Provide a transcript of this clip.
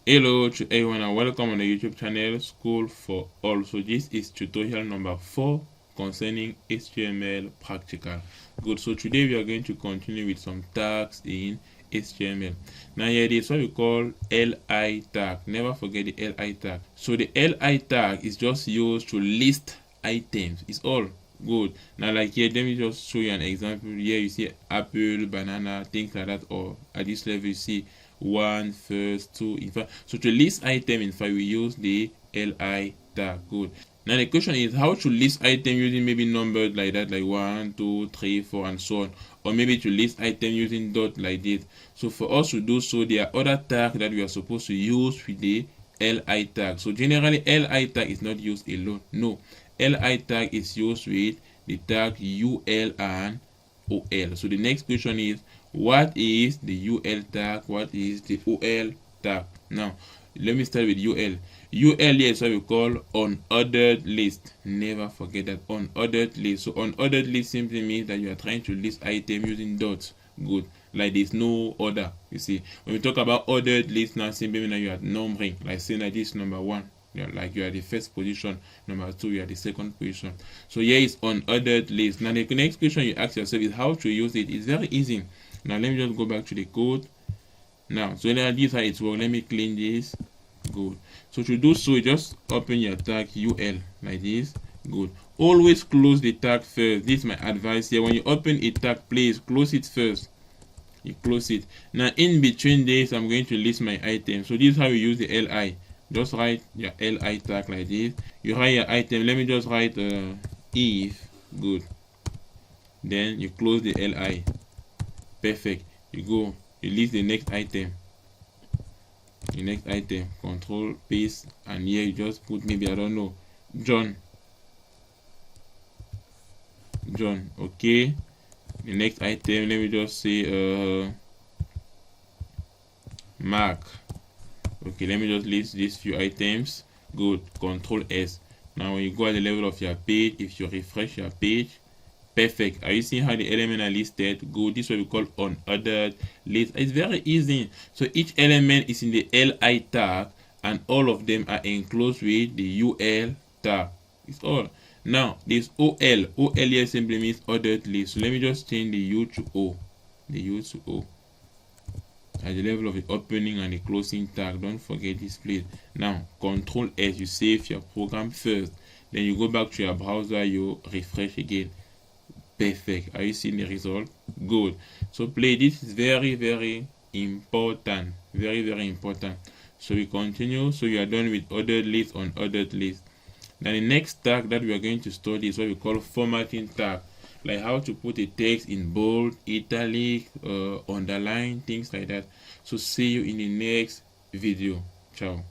Hello to everyone and welcome on the YouTube channel School for All. So this is tutorial number 4 concerning HTML practical. Good. So today we are going to continue with some tags in HTML. Now here it is what we call li tag. Never forget the li tag. So the li tag is just used to list items. It's all good. Now like here, let me just show you an example. Here you see apple, banana, things like that, or at this level you see one, first, two, in fact. So to list item, in fact, we use the li tag. Good. Now the question is how to list item using maybe numbered like that, like 1, 2, 3, 4, and so on, or maybe to list item using dot like this. So for us to do so, there are other tags that we are supposed to use with the li tag. So generally li tag is not used alone. No, li tag is used with the tag ul and ol. So the next question is, what is the ul tag? What is the ol tag? Now let me start with ul. Ul here is what we call unordered list. Never forget that, unordered list. So unordered list simply means that you are trying to list item using dots. Good. Like there's no order. You see, when we talk about ordered list, now simply means that you are numbering, like saying that this is number 1. Like you are the first position, number 2 you are the second position. So here is unordered list. Now the next question you ask yourself is how to use it. It's very easy. Now let me just go back to the code. Now so this is how it works. Let me clean this. Good. So to do so, just open your tag ul like this. Good. Always close the tag first. This is my advice here. When you open a tag, please close it first. You close it. Now in between this, I'm going to list my item. So this is how you use the li. Just write your li tag like this. You write your item. Let me just write if. Good. Then you close the li. Perfect. You go. You list the next item. The next item. Control paste, and here you just put maybe, I don't know, John. Okay. The next item, let me just say Mark. Okay, let me just list these few items. Good. Control S. Now when you go at the level of your page, if you refresh your page, perfect. Are you seeing how the elements are listed? Good. This is what we call unordered list. It's very easy. So each element is in the li tag, and all of them are enclosed with the ul tag. It's all. Now this ol here simply means ordered list. So let me just change the u to o. The u to o at the level of the opening and the closing tag. Don't forget this, please. Now Control S, you save your program first, then you go back to your browser, you refresh again. Perfect. Are you seeing the result? Good. So play. This is very important. Very important. So we continue. So you are done with ordered list, unordered list. Now the next tag that we are going to study is what we call formatting tag, like how to put a text in bold, italic, underline, things like that. So see you in the next video. Ciao.